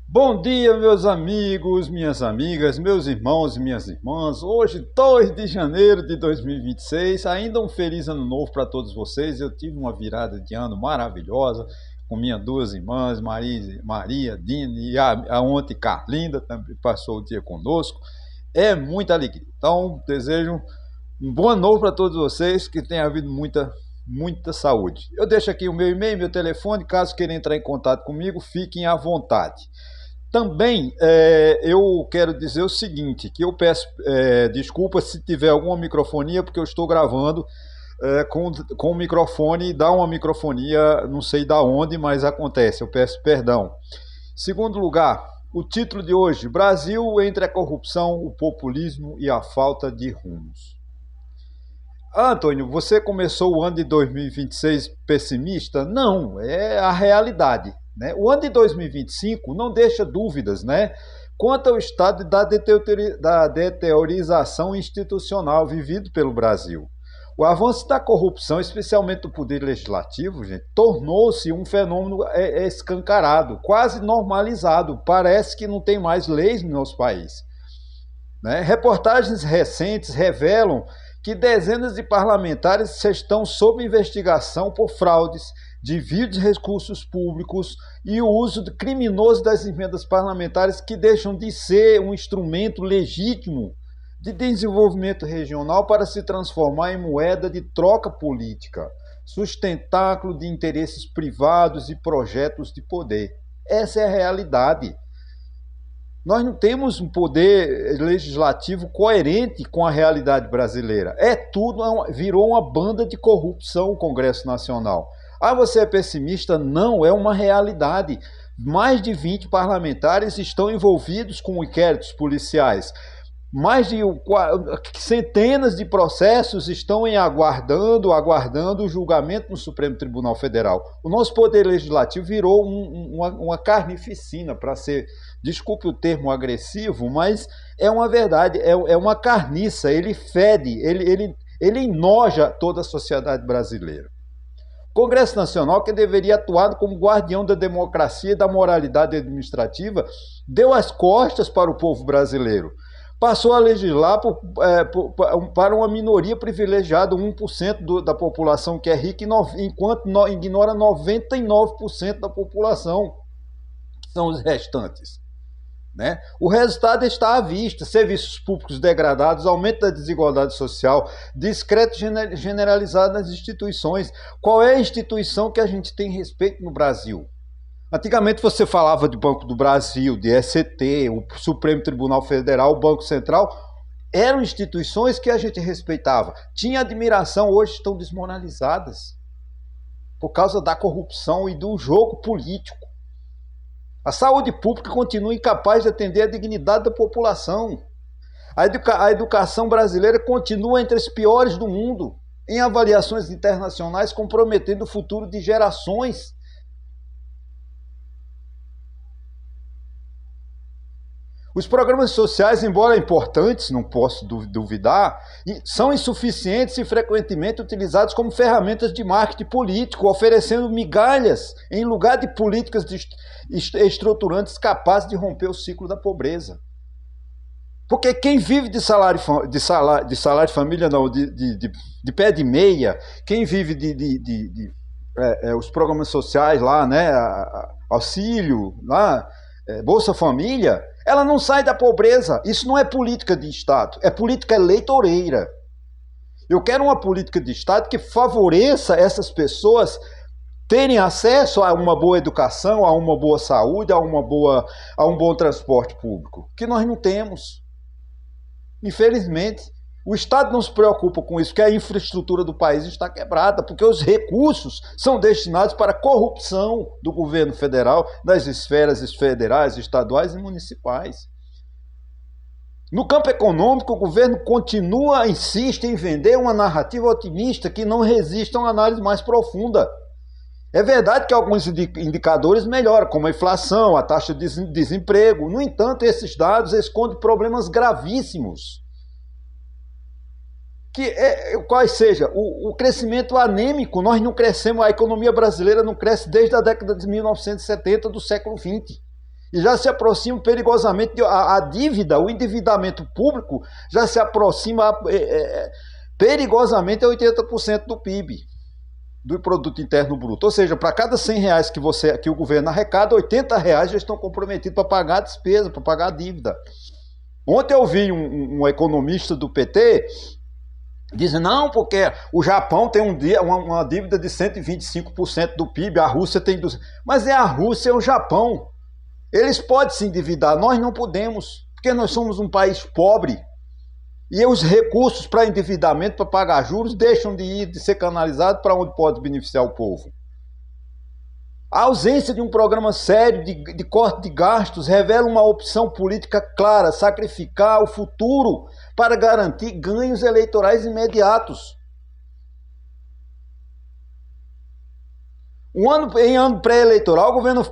Bom dia, meus amigos, minhas amigas, meus irmãos e minhas irmãs. Hoje, 2 de janeiro de 2026, ainda um feliz ano novo para todos vocês. Eu tive uma virada de ano maravilhosa com minhas duas irmãs, Maria Dina e a ontem Carlinda, também passou o dia conosco. É muita alegria. Então, desejo um bom ano novo para todos vocês, que tenha havido muita saúde. Eu deixo aqui o meu e-mail, meu telefone, caso queiram entrar em contato comigo, fiquem à vontade. Também eu quero dizer o seguinte, que eu peço desculpa se tiver alguma microfonia, porque eu estou gravando com o microfone, dá uma microfonia, não sei da onde, mas acontece, eu peço perdão. Segundo lugar, o título de hoje, Brasil entre a corrupção, o populismo e a falta de rumos. Antônio, você começou o ano de 2026 pessimista? Não, é a realidade. Né? O ano de 2025 não deixa dúvidas, né? Quanto ao estado da deteriorização institucional vivido pelo Brasil. O avanço da corrupção, especialmente do poder legislativo, gente, tornou-se um fenômeno escancarado, quase normalizado. Parece que não tem mais leis no nosso país. Né? Reportagens recentes revelam que dezenas de parlamentares estão sob investigação por fraudes, desvio de recursos públicos e o uso criminoso das emendas parlamentares que deixam de ser um instrumento legítimo de desenvolvimento regional para se transformar em moeda de troca política, sustentáculo de interesses privados e projetos de poder. Essa é a realidade. Nós não temos um poder legislativo coerente com a realidade brasileira. Virou uma banda de corrupção o Congresso Nacional. Ah, você é pessimista? Não, é uma realidade. Mais de 20 parlamentares estão envolvidos com inquéritos policiais. Mais de centenas de processos estão aguardando o julgamento no Supremo Tribunal Federal. O nosso poder legislativo virou uma carnificina, para ser, desculpe o termo agressivo, mas é uma verdade, é uma carniça, ele fede, ele enoja toda a sociedade brasileira. O Congresso Nacional, que deveria atuar como guardião da democracia e da moralidade administrativa, deu as costas para o povo brasileiro. Passou a legislar para uma minoria privilegiada, 1% da população que é rica, enquanto ignora 99% da população, que são os restantes. Né? O resultado está à vista: serviços públicos degradados, aumento da desigualdade social, descrédito generalizado nas instituições. Qual é a instituição que a gente tem respeito no Brasil? Antigamente você falava de Banco do Brasil, de SCT, o Supremo Tribunal Federal, o Banco Central, eram instituições que a gente respeitava, tinha admiração, hoje estão desmoralizadas por causa da corrupção e do jogo político. A saúde pública continua incapaz de atender a dignidade da população. A educação brasileira continua entre as piores do mundo, em avaliações internacionais, comprometendo o futuro de gerações. Os programas sociais, embora importantes, não posso duvidar, são insuficientes e frequentemente utilizados como ferramentas de marketing político, oferecendo migalhas em lugar de políticas estruturantes capazes de romper o ciclo da pobreza. Porque quem vive de salário de família, não, de pé de meia, quem vive os programas sociais lá, né, auxílio, lá, Bolsa Família, ela não sai da pobreza. Isso não é política de Estado, é política eleitoreira. Eu quero uma política de Estado que favoreça essas pessoas terem acesso a uma boa educação, a uma boa saúde, a um bom transporte público, que nós não temos. Infelizmente, o Estado não se preocupa com isso, porque a infraestrutura do país está quebrada, porque os recursos são destinados para a corrupção do governo federal, das esferas federais, estaduais e municipais. No campo econômico, o governo insiste em vender uma narrativa otimista que não resiste a uma análise mais profunda. É verdade que alguns indicadores melhoram, como a inflação, a taxa de desemprego. No entanto, esses dados escondem problemas gravíssimos. Quais seja, o crescimento anêmico, nós não crescemos, a economia brasileira não cresce desde a década de 1970 do século XX. E já se aproxima perigosamente, a dívida, o endividamento público já se aproxima perigosamente a 80% do PIB, do Produto Interno Bruto. Ou seja, para cada R$100 que o governo arrecada, R$80 já estão comprometidos para pagar a despesa, para pagar a dívida. Ontem eu vi um economista do PT dizendo, não, porque o Japão tem uma dívida de 125% do PIB, a Rússia tem 200%. Mas é a Rússia e o Japão. Eles podem se endividar, nós não podemos, porque nós somos um país pobre. E os recursos para endividamento, para pagar juros, deixam de ser canalizados para onde pode beneficiar o povo. A ausência de um programa sério de corte de gastos revela uma opção política clara, sacrificar o futuro para garantir ganhos eleitorais imediatos. Em ano pré-eleitoral, o governo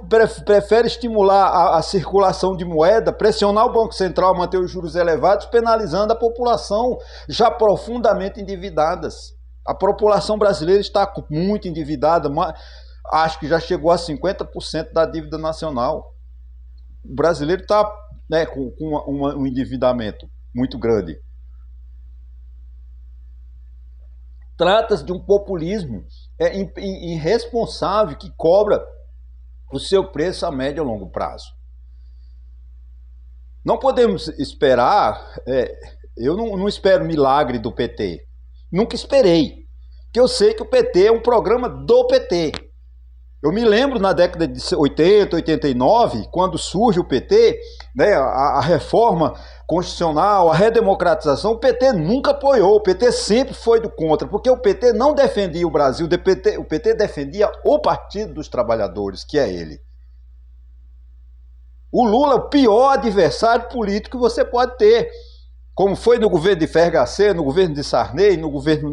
prefere estimular a circulação de moeda, pressionar o Banco Central a manter os juros elevados, penalizando a população já profundamente endividadas. A população brasileira está muito endividada, acho que já chegou a 50% da dívida nacional. O brasileiro está, né, com um endividamento muito grande. Trata-se de um populismo irresponsável que cobra o seu preço a médio e longo prazo. Não podemos esperar, eu não espero milagre do PT, nunca esperei, porque eu sei que o PT é um programa do PT. Eu me lembro na década de 80, 89, quando surge o PT, né, a reforma constitucional, a redemocratização, o PT nunca apoiou, o PT sempre foi do contra, porque o PT não defendia o Brasil, o PT defendia o Partido dos Trabalhadores, que é ele. O Lula é o pior adversário político que você pode ter, como foi no governo de FHC, no governo de Sarney, no governo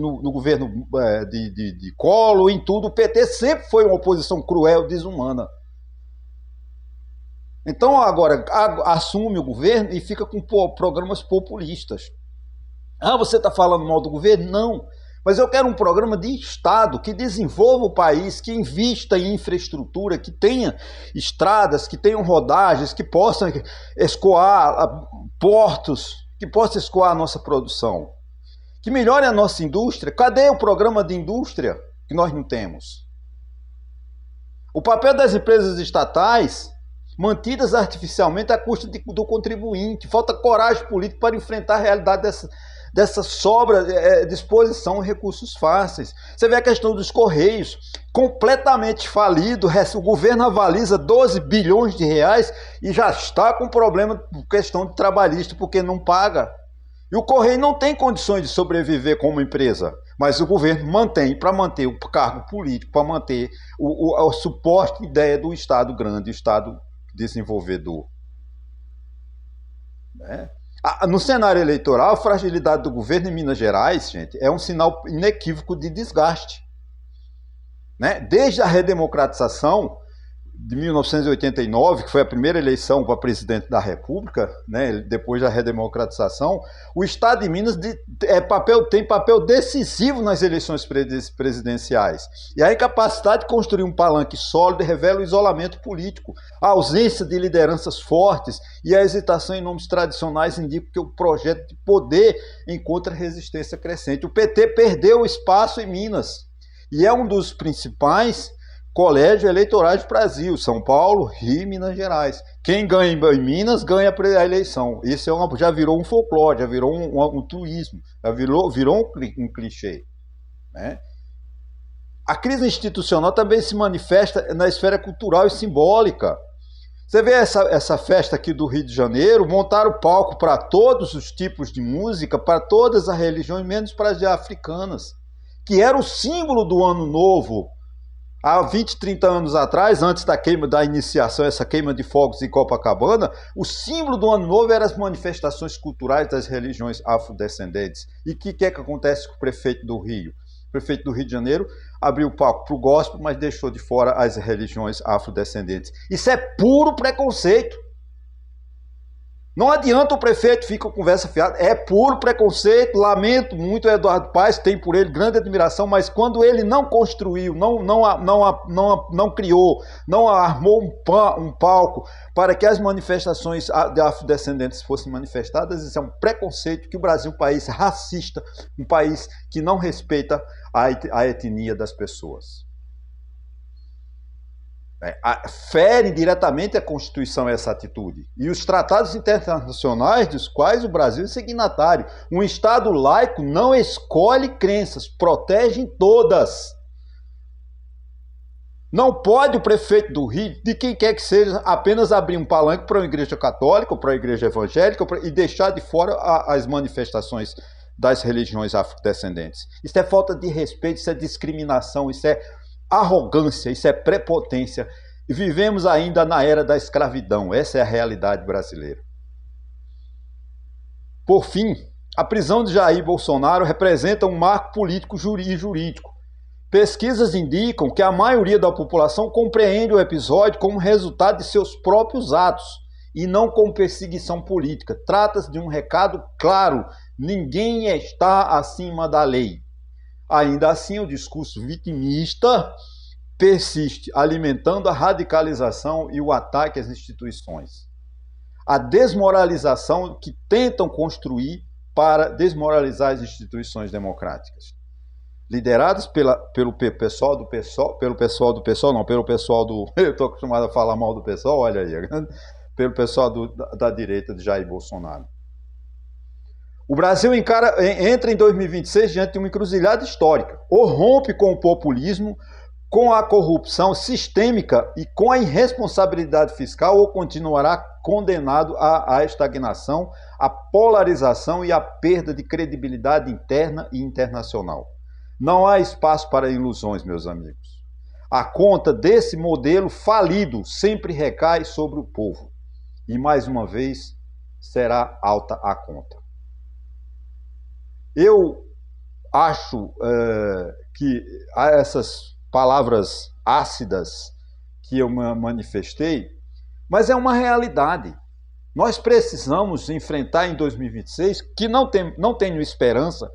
de Collor, em tudo, o PT sempre foi uma oposição cruel, desumana. Então agora assume o governo e fica com programas populistas. Ah, você está falando mal do governo? Não. Mas eu quero um programa de Estado que desenvolva o país, que invista em infraestrutura, que tenha estradas, que tenham rodagens, que possam escoar portos, que possa escoar a nossa produção, que melhore a nossa indústria. Cadê o programa de indústria que nós não temos? O papel das empresas estatais, mantidas artificialmente à custa do contribuinte. Falta coragem política para enfrentar a realidade dessa sobra de exposição a recursos fáceis. Você vê a questão dos Correios, completamente falido, o governo avaliza 12 bilhões de reais e já está com problema por questão de trabalhista, porque não paga. E o Correio não tem condições de sobreviver como empresa, mas o governo mantém, para manter o cargo político, para manter a suposta ideia do Estado grande, o Estado desenvolvedor. Né? No cenário eleitoral, a fragilidade do governo em Minas Gerais, gente, é um sinal inequívoco de desgaste. Né? Desde a redemocratização de 1989, que foi a primeira eleição para presidente da República, né, depois da redemocratização, o Estado de Minas tem papel decisivo nas eleições presidenciais. E a incapacidade de construir um palanque sólido revela o isolamento político, a ausência de lideranças fortes e a hesitação em nomes tradicionais indicam que o projeto de poder encontra resistência crescente. O PT perdeu espaço em Minas e é um dos principais colégios eleitorais do Brasil, São Paulo, Rio e Minas Gerais. Quem ganha em Minas ganha a eleição. Isso já virou um folclore, já virou um truísmo, já virou um clichê. Né? A crise institucional também se manifesta na esfera cultural e simbólica. Você vê essa festa aqui do Rio de Janeiro, montaram o palco para todos os tipos de música, para todas as religiões, menos para as africanas, que era o símbolo do Ano Novo. Há 20, 30 anos atrás, antes da iniciação, essa queima de fogos em Copacabana, o símbolo do Ano Novo eram as manifestações culturais das religiões afrodescendentes. E o que acontece com o prefeito do Rio? O prefeito do Rio de Janeiro abriu o palco para o gospel, mas deixou de fora as religiões afrodescendentes. Isso é puro preconceito. Não adianta o prefeito ficar com conversa fiada, é puro preconceito, lamento muito o Eduardo Paes, tem por ele grande admiração, mas quando ele não construiu, não criou, não armou um palco para que as manifestações de afrodescendentes fossem manifestadas, isso é um preconceito que o Brasil é um país racista, um país que não respeita a etnia das pessoas. Fere diretamente a Constituição essa atitude. E os tratados internacionais dos quais o Brasil é signatário. Um Estado laico não escolhe crenças, protege todas. Não pode o prefeito do Rio, de quem quer que seja, apenas abrir um palanque para uma igreja católica ou para uma igreja evangélica e deixar de fora as manifestações das religiões afrodescendentes. Isso é falta de respeito, isso é discriminação, isso é arrogância, isso é prepotência. E vivemos ainda na era da escravidão. Essa é a realidade brasileira. Por fim, a prisão de Jair Bolsonaro representa um marco político e jurídico. Pesquisas indicam que a maioria da população compreende o episódio como resultado de seus próprios atos e não como perseguição política. Trata-se de um recado claro: ninguém está acima da lei. Ainda assim, o discurso vitimista persiste, alimentando a radicalização e o ataque às instituições. A desmoralização que tentam construir para desmoralizar as instituições democráticas. Lideradas pelo pessoal do PSOL, pelo pessoal do... Eu estou acostumado a falar mal do PSOL, olha aí. Pelo pessoal da direita de Jair Bolsonaro. O Brasil entra em 2026 diante de uma encruzilhada histórica. Ou rompe com o populismo, com a corrupção sistêmica e com a irresponsabilidade fiscal, ou continuará condenado à estagnação, à polarização e à perda de credibilidade interna e internacional. Não há espaço para ilusões, meus amigos. A conta desse modelo falido sempre recai sobre o povo. E, mais uma vez, será alta a conta. Eu acho que essas palavras ácidas que eu manifestei, mas é uma realidade. Nós precisamos enfrentar em 2026, que não tenho esperança,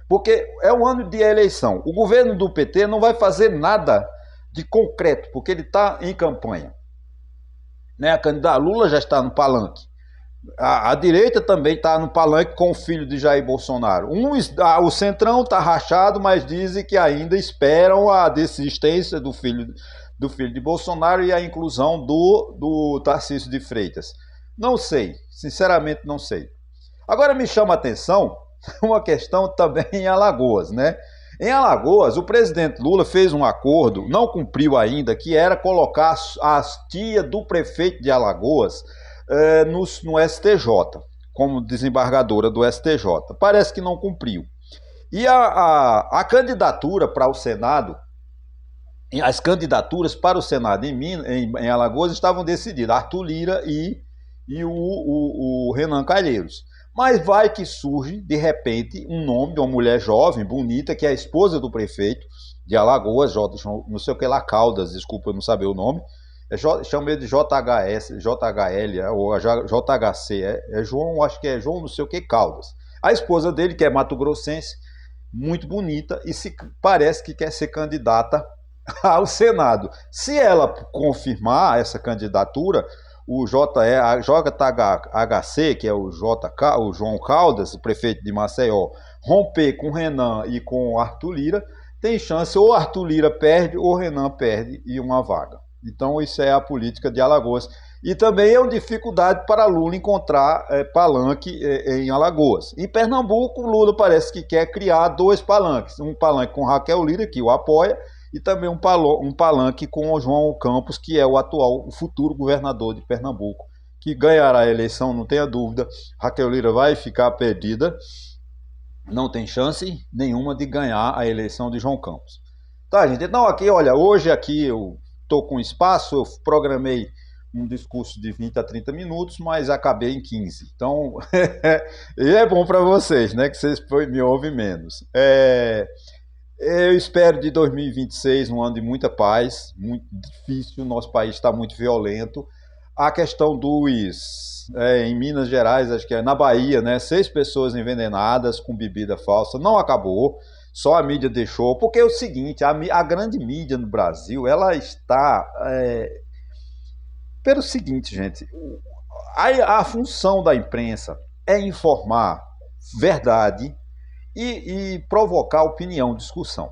porque é um ano de eleição. O governo do PT não vai fazer nada de concreto, porque ele está em campanha. Né? A candidata Lula já está no palanque. A direita também está no palanque com o filho de Jair Bolsonaro. O Centrão está rachado, mas dizem que ainda esperam a desistência do filho de Bolsonaro e a inclusão do Tarcísio de Freitas. Não sei, sinceramente não sei. Agora me chama a atenção uma questão também em Alagoas, né? Em Alagoas, o presidente Lula fez um acordo, não cumpriu ainda, que era colocar a tia do prefeito de Alagoas no STJ, como desembargadora do STJ. Parece que não cumpriu. E a candidatura para o Senado, as candidaturas para o Senado em Alagoas estavam decididas, Arthur Lira e o Renan Calheiros. Mas vai que surge, de repente, um nome de uma mulher jovem, bonita, que é a esposa do prefeito de Alagoas, não sei o que lá, Caldas, desculpa eu não saber o nome, chama ele de JHL, ou JHC, João, acho que é João não sei o que, Caldas. A esposa dele, que é mato-grossense, muito bonita, e parece que quer ser candidata ao Senado. Se ela confirmar essa candidatura, o JHC, que é o João Caldas, o prefeito de Maceió, romper com o Renan e com o Arthur Lira, tem chance, ou Arthur Lira perde, ou Renan perde e uma vaga. Então isso é a política de Alagoas. E também é uma dificuldade para Lula encontrar palanque em Alagoas. Em Pernambuco, Lula parece que quer criar dois palanques. Um palanque com Raquel Lira, que o apoia, e também um palanque com o João Campos, que é o futuro governador de Pernambuco, que ganhará a eleição, não tenha dúvida. Raquel Lira vai ficar perdida, não tem chance nenhuma de ganhar a eleição de João Campos. Tá, gente? Então hoje eu estou com espaço, eu programei um discurso de 20 a 30 minutos, mas acabei em 15. Então, é bom para vocês, né? Que vocês me ouvem menos. Eu espero de 2026 um ano de muita paz, muito difícil, nosso país está muito violento. A questão dos em Minas Gerais, acho que é na Bahia, né? 6 pessoas envenenadas com bebida falsa. Não acabou, só a mídia deixou. Porque é o seguinte, a grande mídia no Brasil, ela está... pelo seguinte, gente, a função da imprensa é informar verdade e provocar opinião, discussão.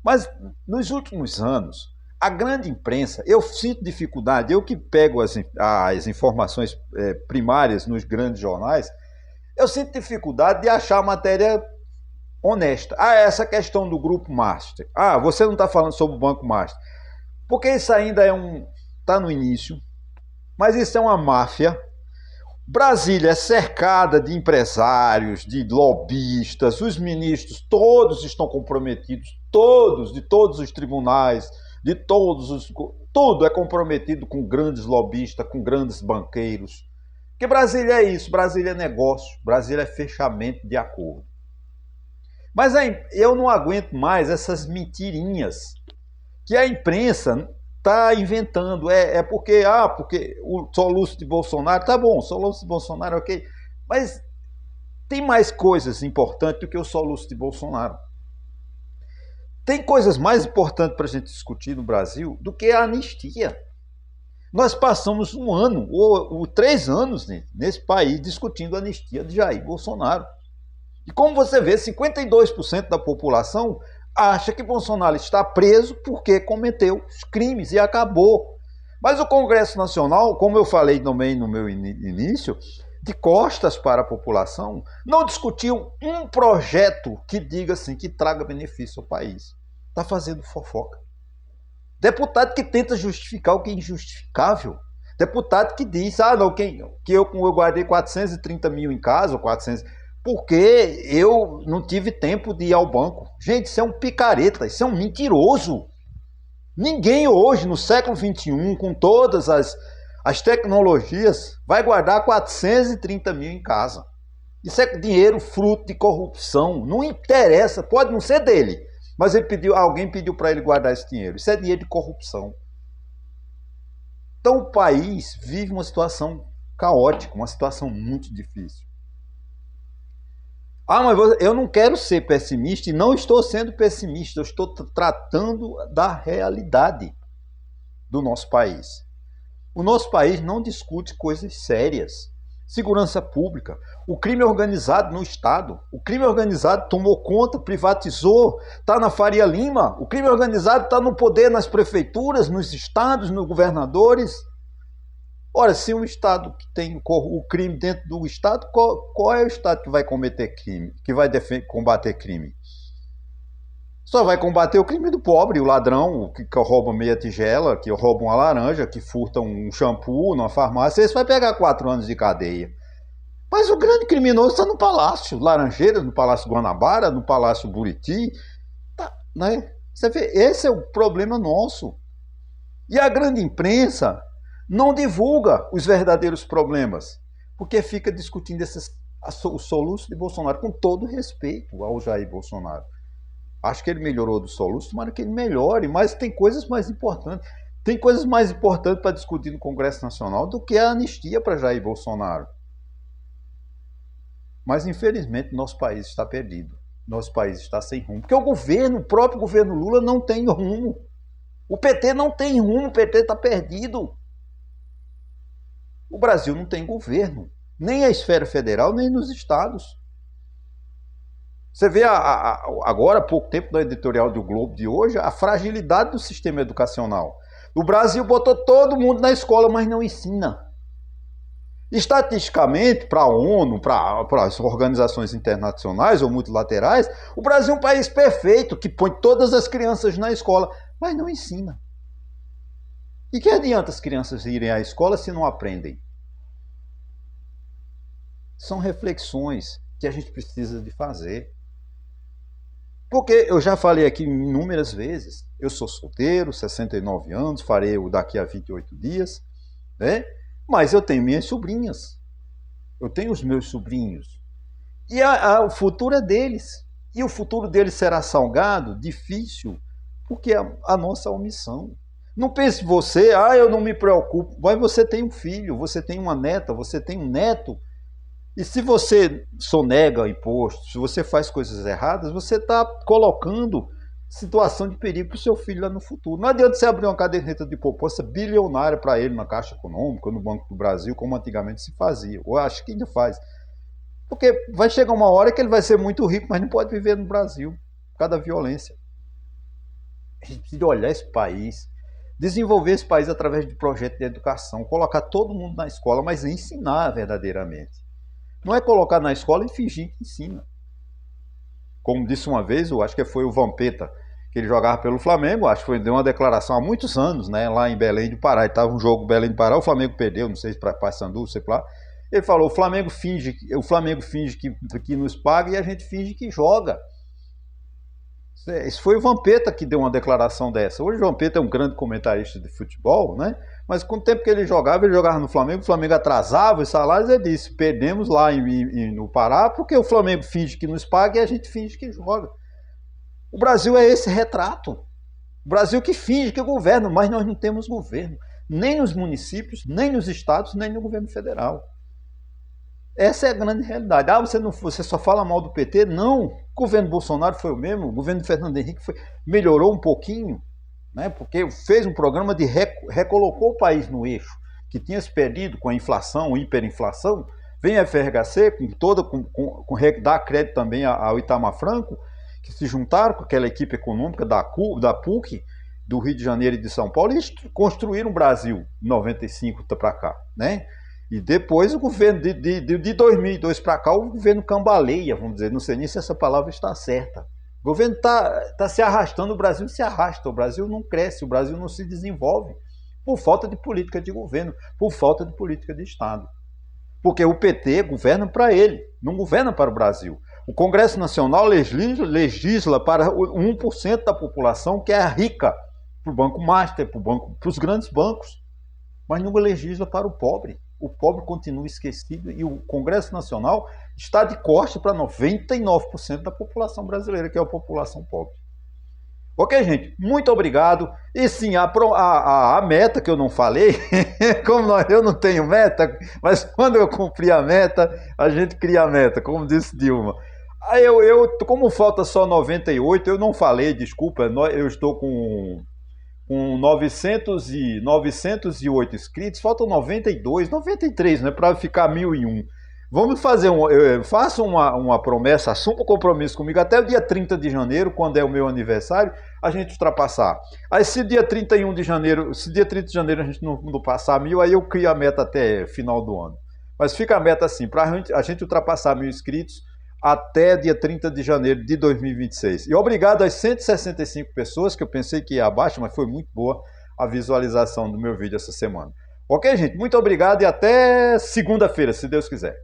Mas nos últimos anos, a grande imprensa, eu sinto dificuldade, eu que pego as informações primárias nos grandes jornais, eu sinto dificuldade de achar matéria honesta. Essa questão do Grupo Master. Você não está falando sobre o Banco Master. Porque isso ainda está no início, mas isso é uma máfia. Brasília é cercada de empresários, de lobistas, os ministros todos estão comprometidos, de todos os tribunais, tudo é comprometido com grandes lobistas, com grandes banqueiros. Porque Brasília é isso, Brasília é negócio, Brasília é fechamento de acordo. Mas eu não aguento mais essas mentirinhas que a imprensa está inventando. Porque o soluço de Bolsonaro, tá bom, o soluço de Bolsonaro, ok, mas tem mais coisas importantes do que o soluço de Bolsonaro. Tem coisas mais importantes para a gente discutir no Brasil do que a anistia. Nós passamos 1 ano ou 3 anos nesse país discutindo a anistia de Jair Bolsonaro. E como você vê, 52% da população acha que Bolsonaro está preso porque cometeu os crimes e acabou. Mas o Congresso Nacional, como eu falei também no meu início, de costas para a população, não discutiu um projeto que diga assim, que traga benefício ao país. Está fazendo fofoca. Deputado que tenta justificar o que é injustificável. Deputado que diz, que eu guardei 430 mil em casa, ou 400... porque eu não tive tempo de ir ao banco. Gente, isso é um picareta, isso é um mentiroso. Ninguém hoje, no século XXI, com todas as tecnologias, vai guardar 430 mil em casa. Isso é dinheiro fruto de corrupção. Não interessa, pode não ser dele, mas alguém pediu para ele guardar esse dinheiro. Isso é dinheiro de corrupção. Então o país vive uma situação caótica, uma situação muito difícil. Mas eu não quero ser pessimista e não estou sendo pessimista, eu estou tratando da realidade do nosso país. O nosso país não discute coisas sérias. Segurança pública, o crime organizado no Estado, o crime organizado tomou conta, privatizou, está na Faria Lima, o crime organizado está no poder nas prefeituras, nos estados, nos governadores. Ora, se um Estado que tem o crime dentro do Estado, qual é o Estado que vai cometer crime, que vai combater crime? Só vai combater o crime do pobre, o ladrão que rouba meia tigela, que rouba uma laranja, que furta um shampoo numa farmácia. Esse vai pegar 4 anos de cadeia. Mas o grande criminoso está no Palácio Laranjeiras, no Palácio Guanabara, no Palácio Buriti. Né? Você vê, esse é o problema nosso. E a grande imprensa não divulga os verdadeiros problemas, porque fica discutindo o soluço de Bolsonaro, com todo respeito ao Jair Bolsonaro. Acho que ele melhorou do soluço, tomara que ele melhore, mas tem coisas mais importantes. Tem coisas mais importantes para discutir no Congresso Nacional do que a anistia para Jair Bolsonaro. Mas, infelizmente, nosso país está perdido. Nosso país está sem rumo. Porque o próprio governo Lula não tem rumo. O PT não tem rumo, o PT está perdido. O Brasil não tem governo, nem a esfera federal, nem nos estados. Você vê agora, há pouco tempo, no editorial do Globo de hoje, a fragilidade do sistema educacional. O Brasil botou todo mundo na escola, mas não ensina. Estatisticamente, para a ONU, para as organizações internacionais ou multilaterais, o Brasil é um país perfeito, que põe todas as crianças na escola, mas não ensina. E que adianta as crianças irem à escola se não aprendem? São reflexões que a gente precisa de fazer. Porque eu já falei aqui inúmeras vezes, eu sou solteiro, 69 anos, farei daqui a 28 dias, né? Mas eu tenho minhas sobrinhas, eu tenho os meus sobrinhos, e o futuro é deles, e o futuro deles será salgado, difícil, porque a nossa omissão. Não pense você, eu não me preocupo. Mas você tem um filho, você tem uma neta, você tem um neto. E se você sonega imposto, se você faz coisas erradas, você está colocando situação de perigo para o seu filho lá no futuro. Não adianta você abrir uma caderneta de poupança bilionária para ele na Caixa Econômica, no Banco do Brasil, como antigamente se fazia. Eu acho que ainda faz. Porque vai chegar uma hora que ele vai ser muito rico, mas não pode viver no Brasil, por causa da violência. A gente precisa olhar esse país, desenvolver esse país através de projetos de educação, colocar todo mundo na escola, mas ensinar verdadeiramente. Não é colocar na escola e fingir que ensina. Como disse uma vez, eu acho que foi o Vampeta, que ele jogava pelo Flamengo, acho que foi, deu uma declaração há muitos anos, né, lá em Belém do Pará. Estava um jogo Belém do Pará, o Flamengo perdeu, não sei se para Paysandu, sei lá. Ele falou, o Flamengo finge que nos paga e a gente finge que joga. Isso foi o Vampeta que deu uma declaração dessa. Hoje o Vampeta é um grande comentarista de futebol, né? Mas com o tempo que ele jogava no Flamengo, o Flamengo atrasava os salários, ele disse, perdemos lá no Pará, porque o Flamengo finge que nos paga e a gente finge que joga. O Brasil é esse retrato. O Brasil que finge que governa, mas nós não temos governo. Nem nos municípios, nem nos estados, nem no governo federal. Essa é a grande realidade. Você só fala mal do PT? Não. O governo Bolsonaro foi o mesmo, o governo Fernando Henrique melhorou um pouquinho, né, porque fez um programa de recolocou o país no eixo, que tinha se perdido com a inflação, hiperinflação. Vem a FRHC, dá crédito também ao Itamar Franco, que se juntaram com aquela equipe econômica da PUC, do Rio de Janeiro e de São Paulo, e construíram o Brasil, 95 para cá, né? E depois o governo, de 2002 para cá, o governo cambaleia, vamos dizer, não sei nem se essa palavra está certa. O governo está se arrastando, o Brasil se arrasta, o Brasil não cresce, o Brasil não se desenvolve, por falta de política de governo, por falta de política de Estado. Porque o PT governa para ele, não governa para o Brasil. O Congresso Nacional legisla para 1% da população que é rica, para o Banco Master, para os grandes bancos, mas não legisla para o pobre. O pobre continua esquecido e o Congresso Nacional está de costa para 99% da população brasileira, que é a população pobre. Ok, gente? Muito obrigado. E sim, a meta que eu não falei, eu não tenho meta, mas quando eu cumprir a meta, a gente cria a meta, como disse Dilma. Aí como falta só 98, eu não falei, desculpa, eu estou com 908 inscritos, faltam 92, 93, né, para ficar 1001. Vamos fazer faça uma promessa, assuma um compromisso comigo até o dia 30 de janeiro, quando é o meu aniversário, a gente ultrapassar. Aí se dia 30 de janeiro a gente não passar 1000, aí eu crio a meta até final do ano. Mas fica a meta assim, para a gente ultrapassar 1000 inscritos até dia 30 de janeiro de 2026. E obrigado às 165 pessoas, que eu pensei que ia abaixo, mas foi muito boa a visualização do meu vídeo essa semana. Ok, gente? Muito obrigado e até segunda-feira, se Deus quiser.